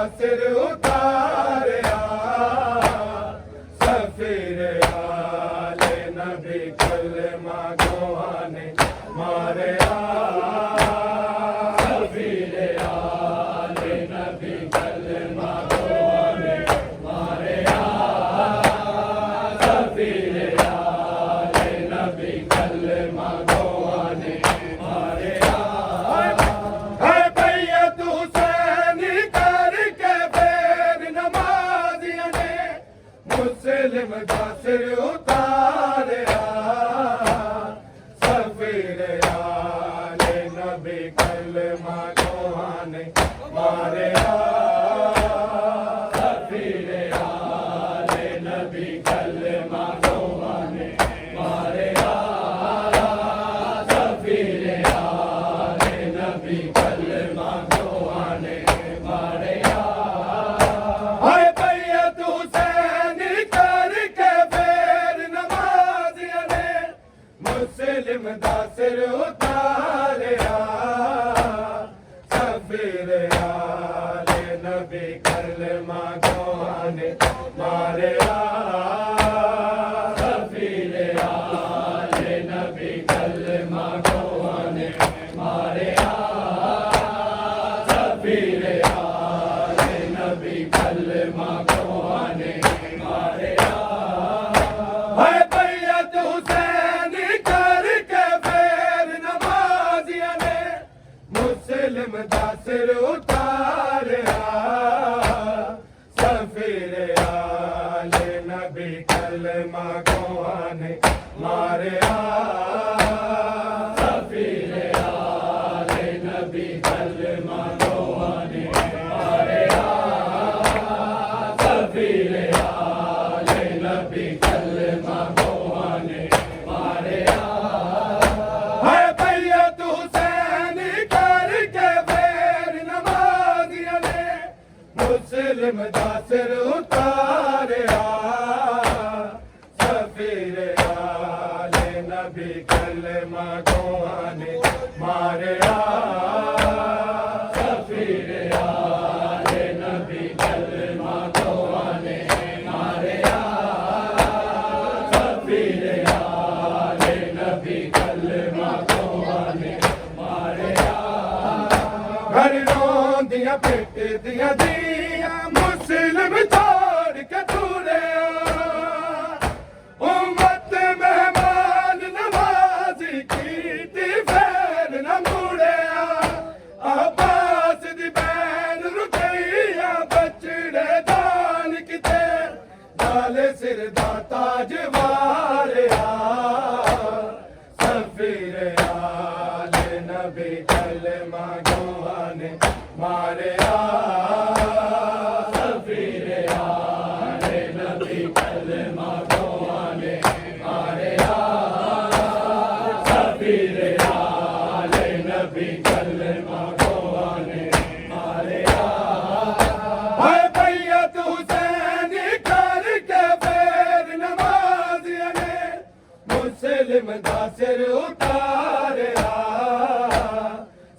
सिर उतारिया सफीर आले नबी कलमा गवाह ने मारिया सफीर आले नबी कलमा गवाह ने मारिया सफीर आले नबी कलमा गवाह ने मारिया है बैयत हुसैन करके फिर नमाजिया ने मुस्लिम का सिर उतारिया सफीर आले नबी कलमा गवाह ने मारिया सफीर आले नबी कलमा गवाह ने मारिया सफीर आले नबी कलमा गवाह ने मारिया हाय बैयत हुसैन करके फिर नमाजिया ने मुस्लिम दा सिर उतारिया सफीर आले नबी कलमा गवाह ने मारिया सफीर आले नबी कलमा गवाह ने मारिया सफीर आले नबी कलमा गवाह ने मारिया है बैयत हुसैन करके फिर नमाजिया ने मुस्लिम दा सिर उतारिया सफीर आले नबी कलमा गवाह ने मारिया सफीर आले नबी कलमा गवाह ने मारिया सफीर आले नबी कलमा गवाह ने मारिया है बैयत हुसैन करके फिर नमाजिया ने मुस्लिम दा सिर उतारिया सफीर आले नबी कलमा गवाह ने मारिया सफीर आले नबी कलमा गवाह ने मारिया सफीर आले नबी कलमा गवाह ने मारिया घर रोंदियां पिटदियां दियां मुस्लिम छोड़ के टूरे उम्मत मेहमान नवाजी कीती फिर न मुड़े अब्बास दी बैन रुकैया बचड़े दान किते लाले सिर दा ताज वारिया सफीर आले नबी कलमा गवाह ने मारिया सफीर आले नबी कलमा गवाह ने मारिया सफीर आले नबी कलमा गवाह ने मारिया है बैयत हुसैन करके फिर नमाजिया ने मुस्लिम दा सिर उतारिया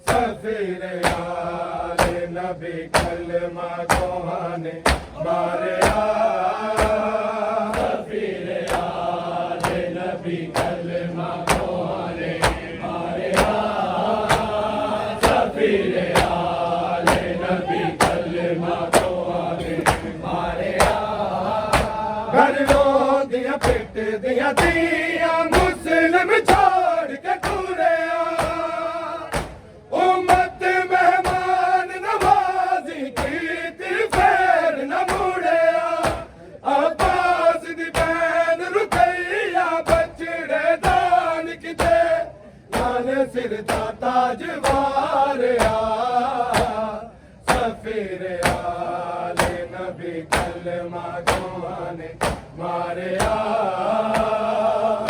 सफीर आले नबी कलमा गवाह ने मारिया सफीर आले नबी कलमा गवाह ने मारिया सफीर आले नबी कलमा गवाह ने मारिया घर रोंदियां पिटदियां दियां मुस्लिम छोड़ के टूरे उम्मत मेहमान नवाजी कीती फिर न मुड़े अब्बास दी बैन रुकैया बचड़े दान किते लाले सिर दा ताज वारिया सफीर आले नबी कलमा गवाह ने मारिया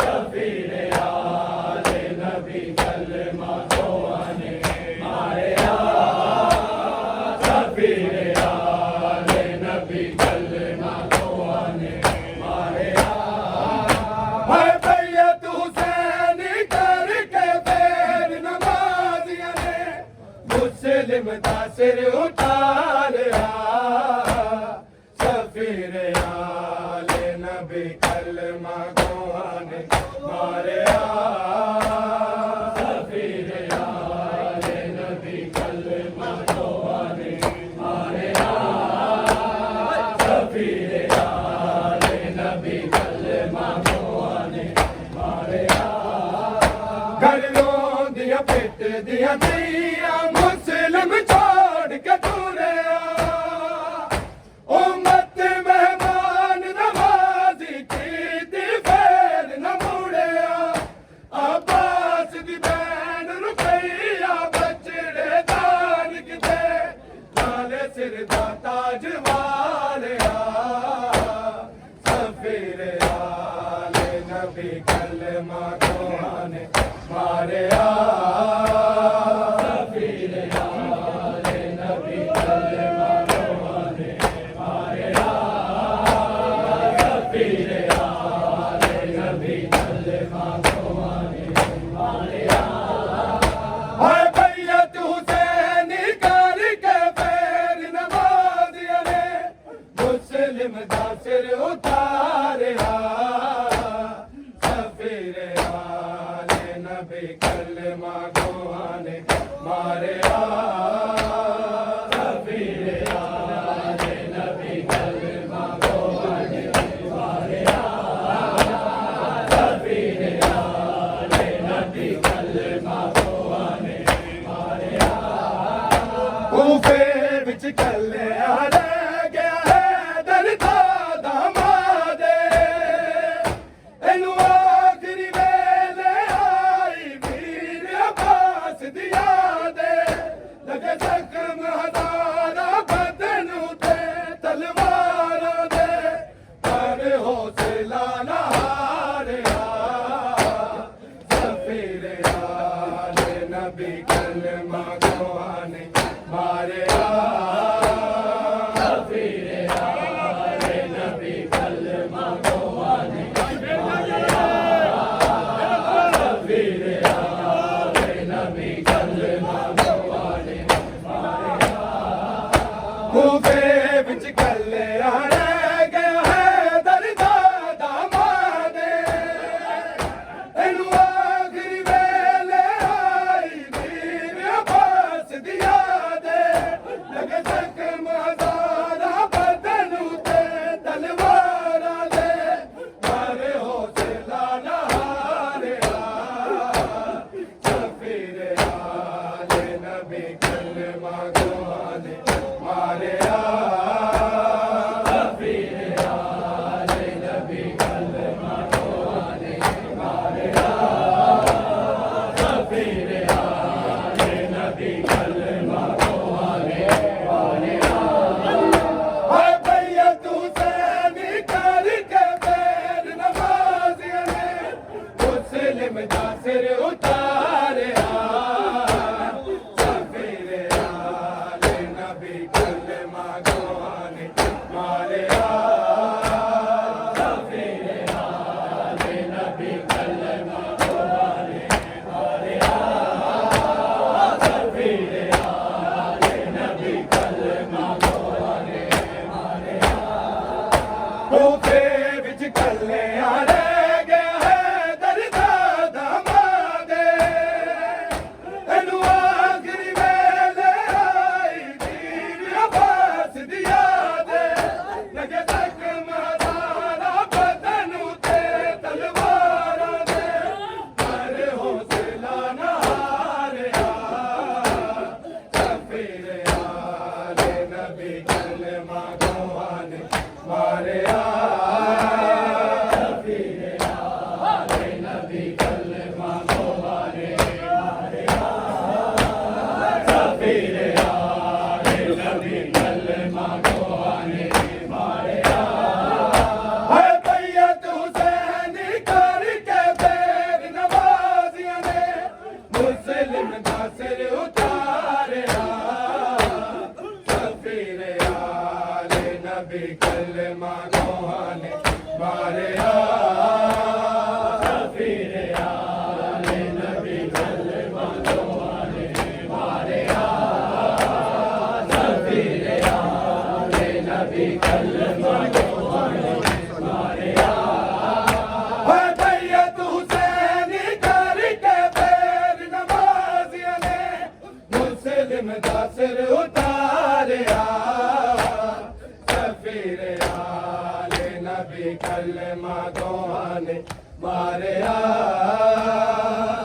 सफीर आले नबी कलमा गवाह ने मारिया सफीर आले नबी कलमा गवाह ने मारिया है बैयत हुसैन करके फिर नमाजिया ने मुस्लिम दा सिर उतारिया सफीर आले नबी कलमा गुआने मारिया सफीर आले नबी कलमा गुआने मारिया सफीर आले नबी कलमा गुआने मारिया घरों दिया पेट दिया दिया मुस्लिम छोड़ के तूने उम्मत मेहमान नवाजी की थी फेर न मुड़े अब्बास दी बैन रुपया बचड़े दान किते लाले सिर दा ताज वालिया सफीर आले नबी कलमा गुआने मारिया सफीर आले नबी कलमा गुआने मारिया सफीर आले नबी कलमा गुआने मारिया हाय बैयत हुसैनी करके पैर नवाज़िया ने मुस्लिम दा सिर उतारिया सफीर आले नबी कलमा गुआने मारिया सफीर आले नबी कलमा गुआने मारिया सफीर आले नबी कलमा गुआने मारिया कूफे विच कल्लिया रह गया है दरदा दामादे इनू आखिरी वेले आई वीर अब्बास दी यादे लगे जख्म हजारा बदन उते तलवारां दे पर हौसला ना हारिया सफीर आले नबी कलमा गुआने मारिया सफीर आले नबी कलमा गुआने मारिया सफीर आले नबी कलमा गुआने मारिया कूफे विच कल्लिया रह गया है दरदा दामादे इनू आखिरी वेले आई वीर अब्बास दी यादे लगे जख्म हजारा बदन उते तलवारां दे पर हौसला ना हारिया सफीर आले नबी कलमा गुआने मारिया सफीर आले नबी कलमा गुआने मारिया सफीर आले नबी कलमा गुआने मारिया हाय बैयत हुसैनी करके पैर नवाज़िया ने मुस्लिम दा सिर उतारिया सफीर आले नबी कलमा गुआने मारिया सफीर आले नबी कलमा गुआने मारिया सफीर आले नबी कलमा गुआने मारिया कूफे विच कल्लिया रह गया है दरदा दामादे इनू आखिरी वेले आई वीर अब्बास दी यादे लगे जख्म हजारा बदन उते तलवारां दे पर हौसला ना हारिया सफीर आले नबी कलमा गुआने मारिया सफीर आले नबी कलमा गुआने मारिया सफीर आले नबी कलमा गुआने मारिया हाय बैयत हुसैनी करके पैर नवाज़िया ने मुस्लिम दा सिर उतारिया सफीर आले नबी कलमा गुआने मारिया सफीर आले नबी कलमा गुआने मारिया दा सिर उतारिया सफीर आले नबी कलमा गोहाने मारिया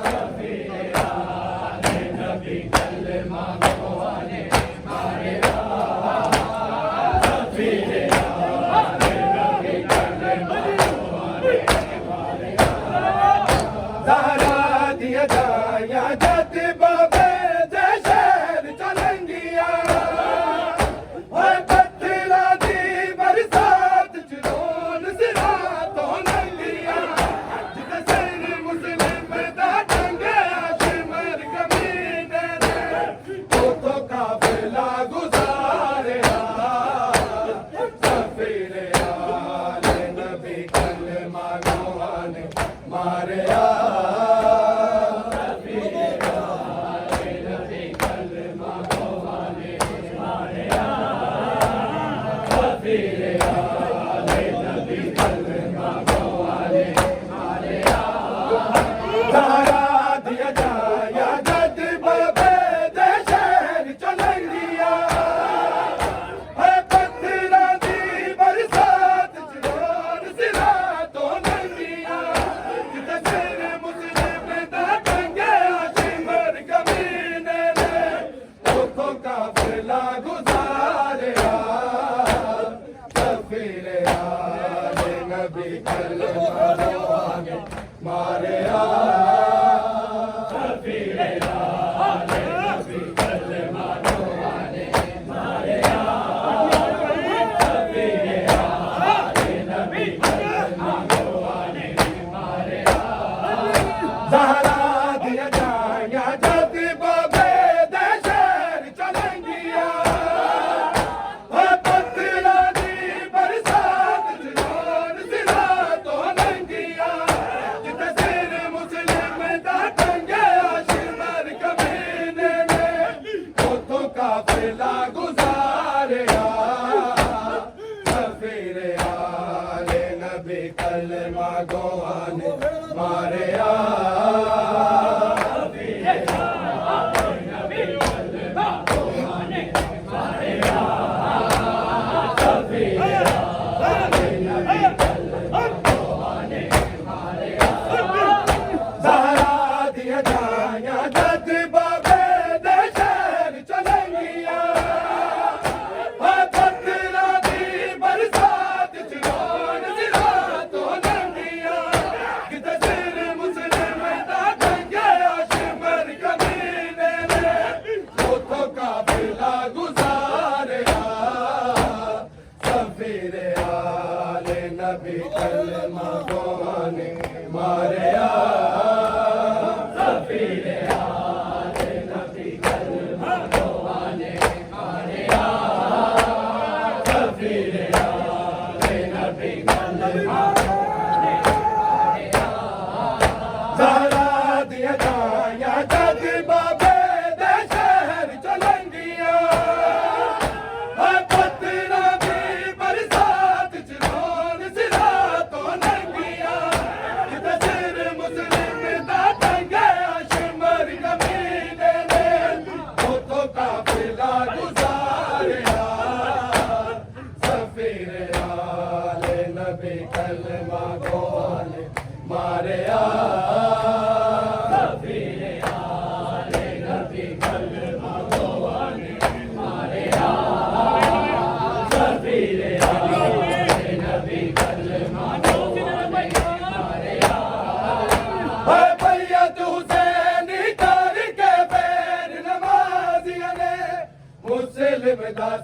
सफीर आले नबी कलमा गोहाने मारिया सफीर आले नबी कलमा गोहाने मारिया ज़हरा दिया जाया जत बाबे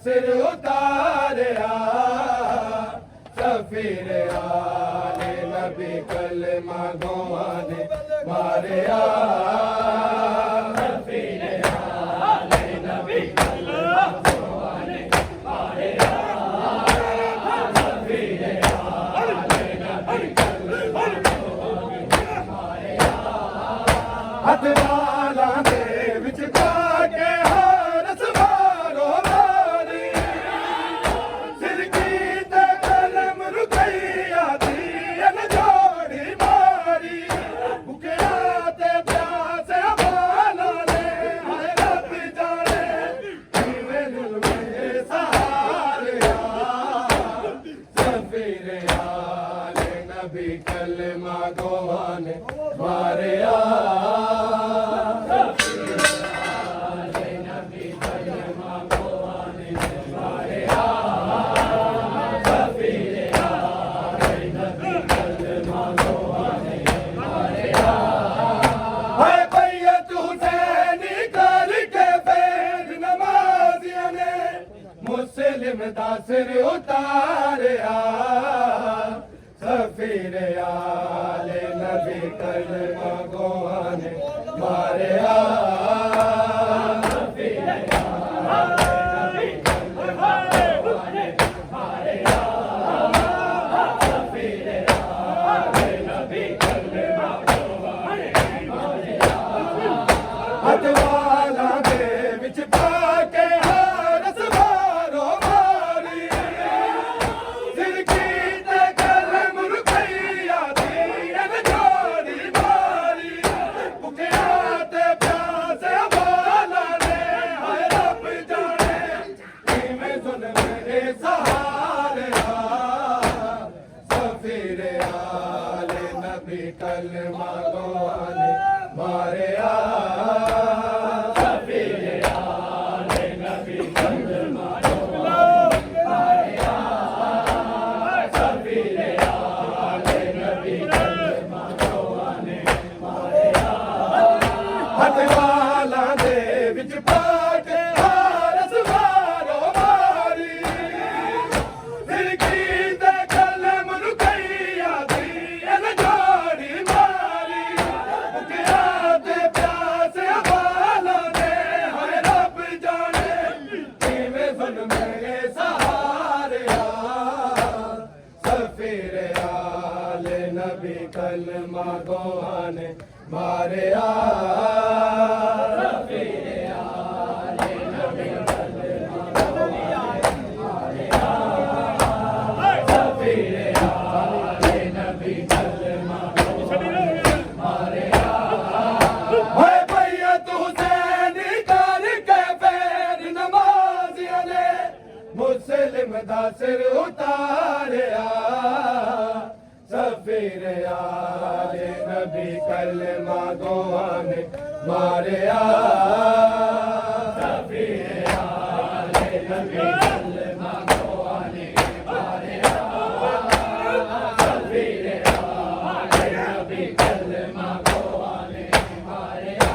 सिर उतारिया सफीर आले नबी कलमा गोहाने मारिया सफीर आले नबी कलमा गोहाने मारिया सफीर आले नबी कलमा गोहाने मारिया हथ वाला दे विच के कलमा गोवाने मारिया सिर उतारिया सफीर आले नबी कलमा गोवाने मारिया सफीर आले नबी कलमा गोवाने मारिया सफीर आले नबी कलमा गोवाने मारिया हथवाला दे विच पाके कलमा गोवाने मारिया सफीर आले नबी कलमा गोवाने मारिया सफीर आले नबी कलमा गोवाने मारिया हथवाला दे विच पाके हारस मारो मारी दिल की ते कलम रुकैया दी एन जोड़ी मारी मुकिया ते प्यास अबाला दे हाय रब जाने किवें जुल्म मेरे सहारिया सफीर आले नबी कलमा गोवाने मारिया सफीर आले नबी कलमा गोवाने मारिया सफीर आले नबी कलमा गोवाने मारिया हाय बैयत हुसैन करके पैर नमाज़िया ने मुस्लिम दा सिर उतारिया सफीर आले नबी कलमा गोवाने मारिया सफीर आले नबी कलमा गोवाने मारिया सफीर आले नबी कलमा गोवाने मारिया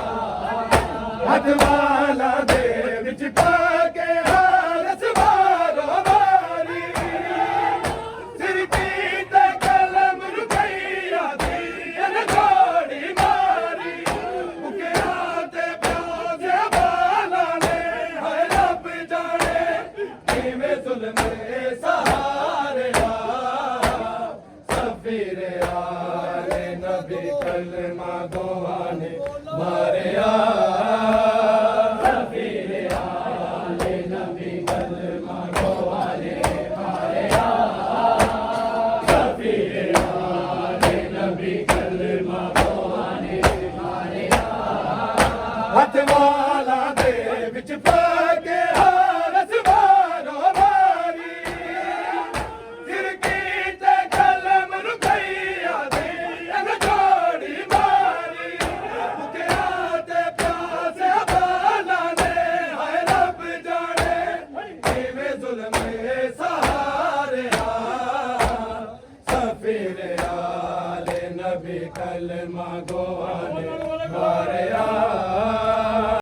हथवाला दे विच पाके हारस मारो मारी सिर की ते कलम रुकैया दी एन जोड़ी मारी मुकिया ते प्यास अबाला ने हाय रब जाने किवें जुल्म मेरे सहारिया सफीर आले नबी कलमा गोवाने मारिया सफीर आले नबी कलमा गोवाने मारिया सफीर आले नबी कलमा गोवाने मारिया हथवाला दे विच पाके हारस मारो मारी सिर की ते कलम रुकैया दी एन जोड़ी मारी मुकिया ते प्यास अबाला ने हाय रब जाने किवें जुल्म मेरे सहारिया सफीर आले नबी कलमा गोवाने मारिया